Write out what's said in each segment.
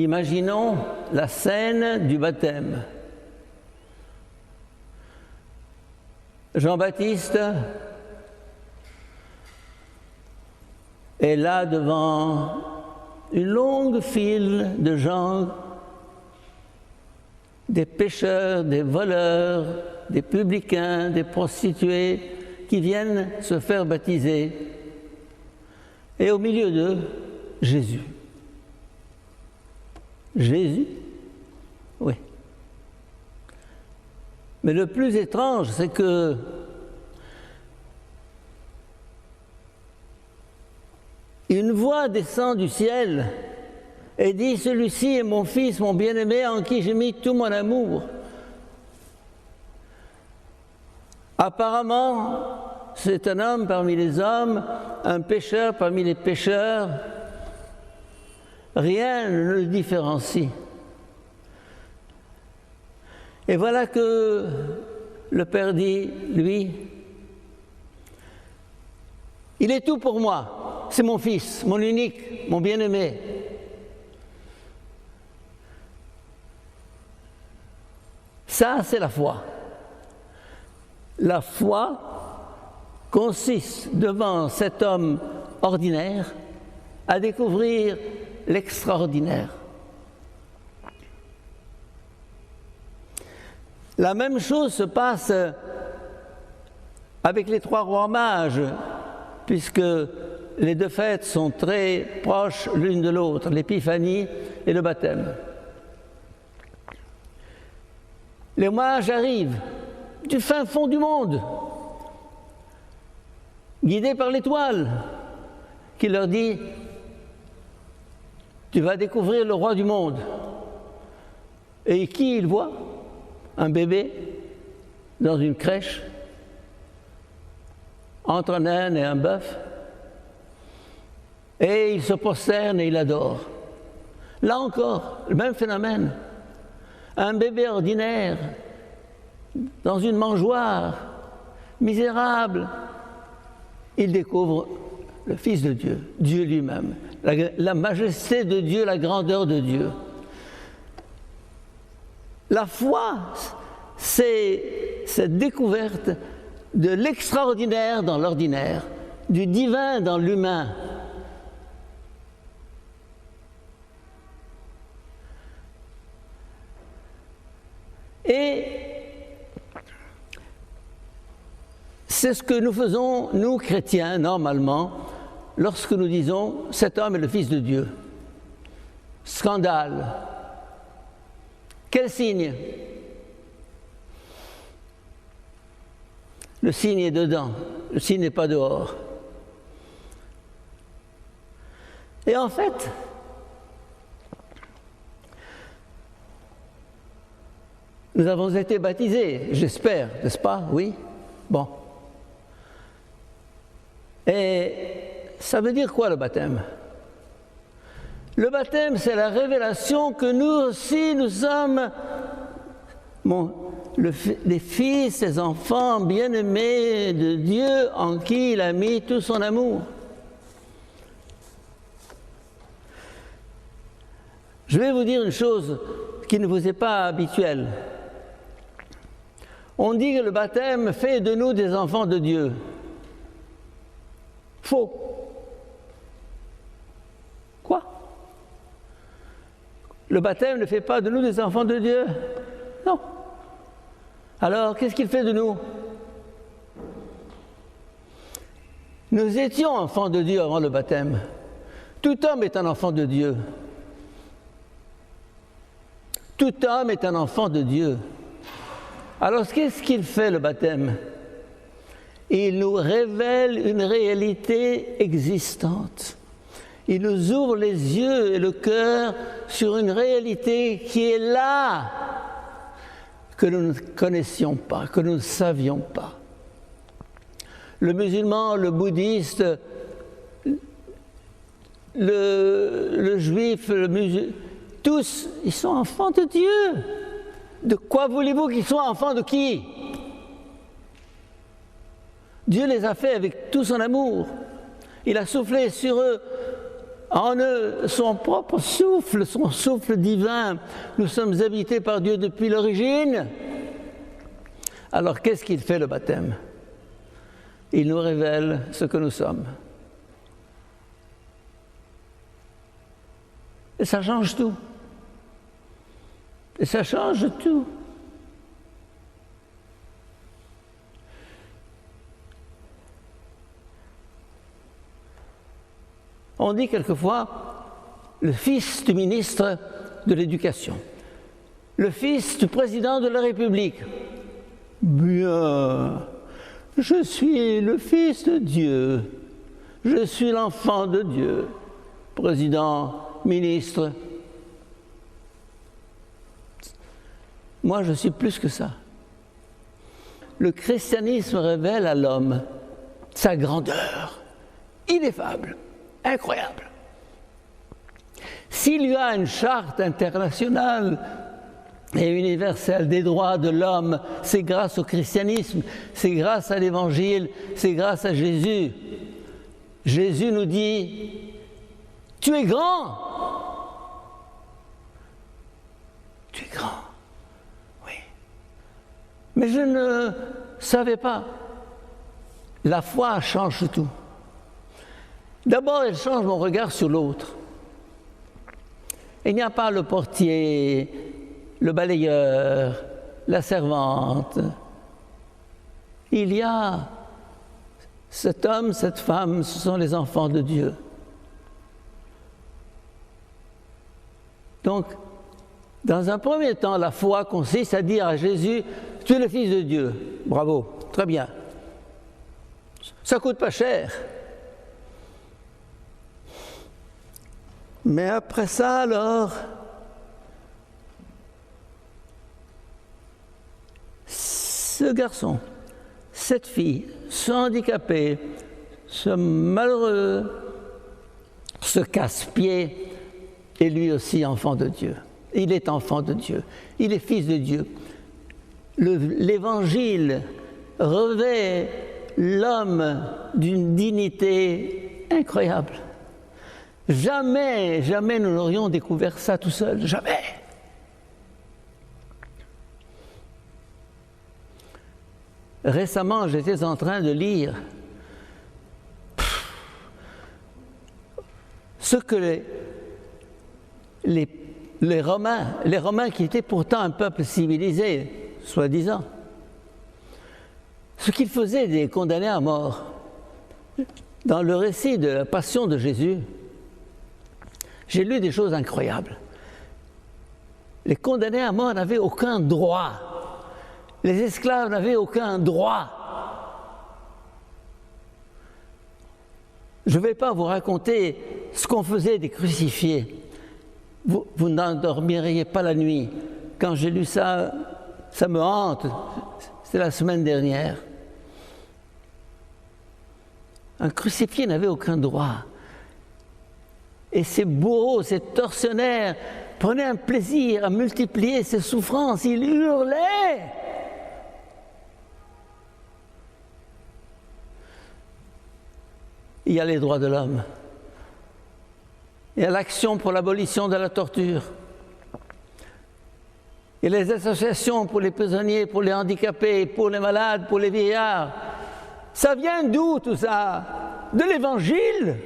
Imaginons la scène du baptême. Jean-Baptiste est là devant une longue file de gens, des pécheurs, des voleurs, des publicains, des prostituées qui viennent se faire baptiser. Et au milieu d'eux, Jésus. Jésus? Oui. Mais le plus étrange, c'est que une voix descend du ciel et dit « Celui-ci est mon fils, mon bien-aimé, en qui j'ai mis tout mon amour. » Apparemment, c'est un homme parmi les hommes, un pécheur parmi les pécheurs. Rien ne le différencie. Et voilà que le Père dit, lui, il est tout pour moi, c'est mon fils, mon unique, mon bien-aimé. Ça, c'est la foi. La foi consiste devant cet homme ordinaire à découvrir l'extraordinaire. La même chose se passe avec les trois rois mages, puisque les deux fêtes sont très proches l'une de l'autre, l'épiphanie et le baptême. Les mages arrivent du fin fond du monde, guidés par l'étoile, qui leur dit « Tu vas découvrir le roi du monde ». Et qui ils voient ? Un bébé dans une crèche, entre un âne et un bœuf, et il se prosterne et il adore. Là encore, le même phénomène. Un bébé ordinaire, dans une mangeoire, misérable, il découvre le Fils de Dieu, Dieu lui-même, la majesté de Dieu, la grandeur de Dieu. La foi, c'est cette découverte de l'extraordinaire dans l'ordinaire, du divin dans l'humain. Et c'est ce que nous faisons, nous chrétiens, normalement, lorsque nous disons « cet homme est le Fils de Dieu ». Scandale. Quel signe? Le signe est dedans, le signe n'est pas dehors. Et en fait, nous avons été baptisés, j'espère, n'est-ce pas? Oui? Bon. Et ça veut dire quoi le baptême? Le baptême, c'est la révélation que nous aussi, nous sommes les fils, les enfants bien-aimés de Dieu en qui il a mis tout son amour. Je vais vous dire une chose qui ne vous est pas habituelle. On dit que le baptême fait de nous des enfants de Dieu. Faux. Quoi? Le baptême ne fait pas de nous des enfants de Dieu? Non. Alors, qu'est-ce qu'il fait de nous? Nous étions enfants de Dieu avant le baptême. Tout homme est un enfant de Dieu. Tout homme est un enfant de Dieu. Alors, qu'est-ce qu'il fait le baptême? Il nous révèle une réalité existante. Il nous ouvre les yeux et le cœur sur une réalité qui est là, que nous ne connaissions pas, que nous ne savions pas. Le musulman, le bouddhiste, le juif, tous, ils sont enfants de Dieu. De quoi voulez-vous qu'ils soient enfants de qui? Dieu les a faits avec tout son amour. Il a soufflé sur eux En eux, son propre souffle, son souffle divin. Nous sommes habités par Dieu depuis l'origine. Alors, qu'est-ce qu'il fait, le baptême? Il nous révèle ce que nous sommes. Et ça change tout. Et ça change tout. On dit quelquefois le fils du ministre de l'Éducation, le fils du président de la République. Bien, je suis le fils de Dieu, je suis l'enfant de Dieu, président, ministre. Moi, je suis plus que ça. Le christianisme révèle à l'homme sa grandeur, ineffable, incroyable. S'il y a une charte internationale et universelle des droits de l'homme, c'est grâce au christianisme, c'est grâce à l'Évangile, c'est grâce à Jésus. Jésus nous dit, tu es grand. Tu es grand. Oui. Mais je ne savais pas. La foi change tout. D'abord, elle change mon regard sur l'autre. Il n'y a pas le portier, le balayeur, la servante. Il y a cet homme, cette femme, ce sont les enfants de Dieu. Donc, dans un premier temps, la foi consiste à dire à Jésus, tu es le Fils de Dieu. Bravo, très bien. Ça ne coûte pas cher. Mais après ça, alors, ce garçon, cette fille, ce handicapé, ce malheureux, ce casse-pied, est lui aussi enfant de Dieu. Il est enfant de Dieu. Il est fils de Dieu. L'Évangile revêt l'homme d'une dignité incroyable. Jamais, jamais nous n'aurions découvert ça tout seul. Jamais. Récemment, j'étais en train de lire ce que les Romains qui étaient pourtant un peuple civilisé, soi-disant, ce qu'ils faisaient des condamnés à mort. Dans le récit de la passion de Jésus, j'ai lu des choses incroyables. Les condamnés à mort n'avaient aucun droit. Les esclaves n'avaient aucun droit. Je ne vais pas vous raconter ce qu'on faisait des crucifiés. Vous n'endormiriez pas la nuit. Quand j'ai lu ça, ça me hante. C'était la semaine dernière. Un crucifié n'avait aucun droit. Et ces bourreaux, ces tortionnaires prenaient un plaisir à multiplier ses souffrances. Ils hurlaient. Il y a les droits de l'homme. Il y a l'action pour l'abolition de la torture. Il y a les associations pour les prisonniers, pour les handicapés, pour les malades, pour les vieillards. Ça vient d'où tout ça? De l'Évangile.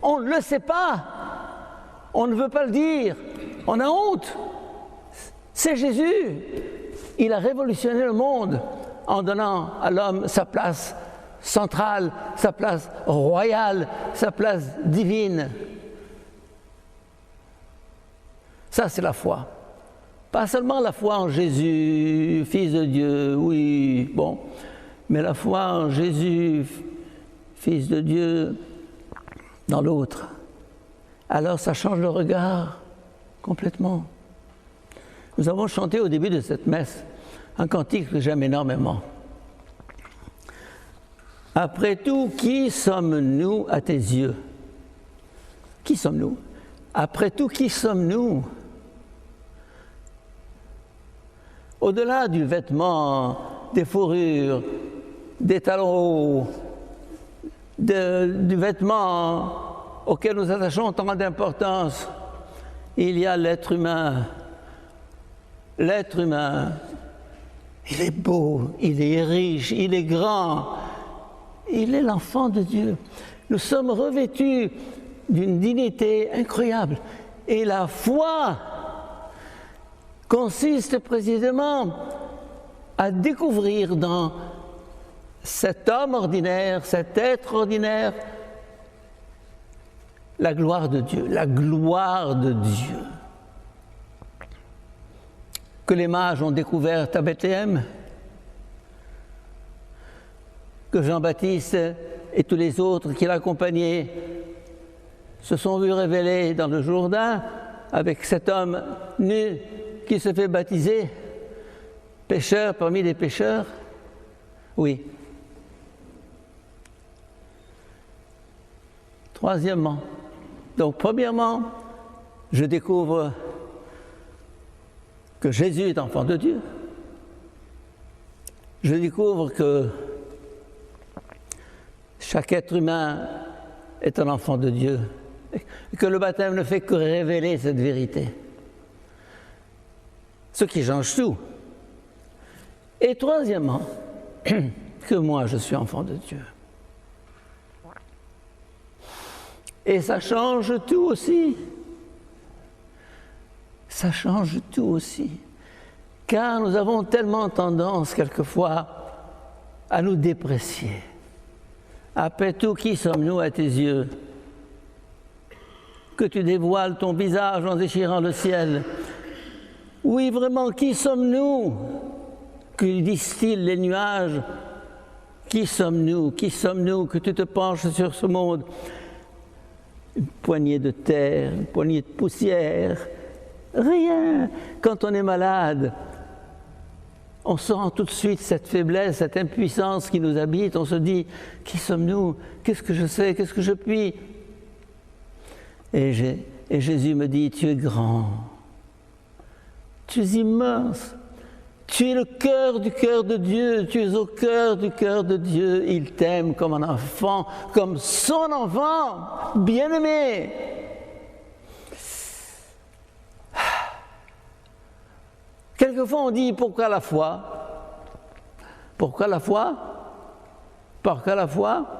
On ne le sait pas. On ne veut pas le dire. On a honte. C'est Jésus. Il a révolutionné le monde en donnant à l'homme sa place centrale, sa place royale, sa place divine. Ça, c'est la foi. Pas seulement la foi en Jésus, Fils de Dieu, oui, bon, mais la foi en Jésus, Fils de Dieu, dans l'autre. Alors ça change le regard complètement. Nous avons chanté au début de cette messe un cantique que j'aime énormément. Après tout, qui sommes-nous à tes yeux? Qui sommes-nous? Après tout, qui sommes-nous? Au-delà du vêtement, des fourrures, des talons hauts, du vêtement auquel nous attachons tant d'importance, il y a l'être humain. L'être humain, il est beau, il est riche, il est grand, il est l'enfant de Dieu. Nous sommes revêtus d'une dignité incroyable. Et la foi consiste précisément à découvrir dans cet homme ordinaire, cet être ordinaire, la gloire de Dieu, la gloire de Dieu. Que les mages ont découverte à Bethléem, que Jean-Baptiste et tous les autres qui l'accompagnaient se sont vus révéler dans le Jourdain avec cet homme nu qui se fait baptiser, pécheur parmi les pécheurs. Oui. Troisièmement, donc premièrement, je découvre que Jésus est enfant de Dieu. Je découvre que chaque être humain est un enfant de Dieu et que le baptême ne fait que révéler cette vérité. Ce qui change tout. Et troisièmement, que moi je suis enfant de Dieu. Et ça change tout aussi. Ça change tout aussi. Car nous avons tellement tendance quelquefois à nous déprécier. Après tout, qui sommes-nous à tes yeux? Que tu dévoiles ton visage en déchirant le ciel. Oui, vraiment, qui sommes-nous? Que disent-ils les nuages? Qui sommes-nous? Qui sommes-nous que tu te penches sur ce monde? Une poignée de terre, une poignée de poussière. Rien. Quand on est malade, on sent tout de suite cette faiblesse, cette impuissance qui nous habite. On se dit, qui sommes-nous? Qu'est-ce que je sais? Qu'est-ce que je puis? Et Jésus me dit, tu es grand. Tu es immense. Tu es le cœur du cœur de Dieu. Tu es au cœur du cœur de Dieu. Il t'aime comme un enfant, comme son enfant, bien-aimé. Quelquefois on dit, pourquoi la foi? Pourquoi la foi? Pourquoi la foi?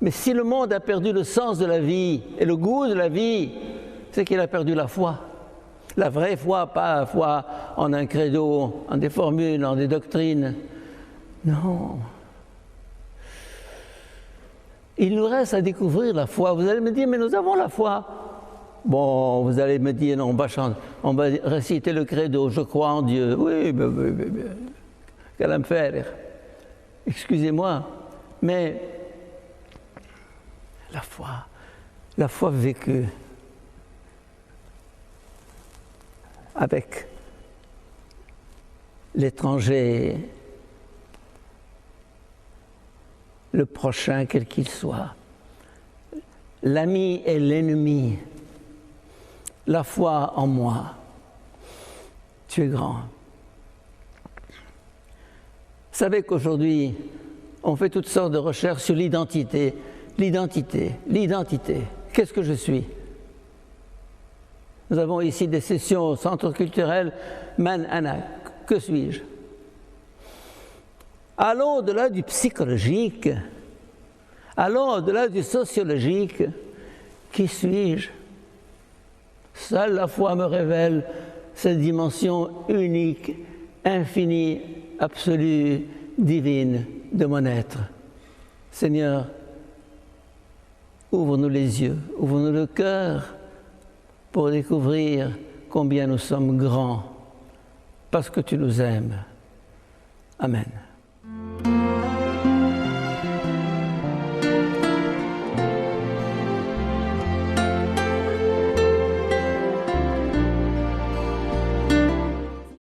Mais si le monde a perdu le sens de la vie et le goût de la vie, c'est qu'il a perdu la foi. La vraie foi, pas la foi en un credo, en des formules, en des doctrines. Non. Il nous reste à découvrir la foi. Vous allez me dire, mais nous avons la foi. Bon, vous allez me dire, non, on va réciter le credo, je crois en Dieu. Oui, qu'elle va me faire. Excusez-moi, mais la foi vécue avec l'étranger, le prochain, quel qu'il soit, l'ami et l'ennemi, la foi en moi. Tu es grand. Vous savez qu'aujourd'hui, on fait toutes sortes de recherches sur l'identité. L'identité. Qu'est-ce que je suis? Nous avons ici des sessions au centre culturel Man Anak. Que suis-je? Allons au-delà du psychologique, allons au-delà du sociologique. Qui suis-je? Seule la foi me révèle cette dimension unique, infinie, absolue, divine de mon être. Seigneur, ouvre-nous les yeux, ouvre-nous le cœur pour découvrir combien nous sommes grands parce que tu nous aimes. Amen.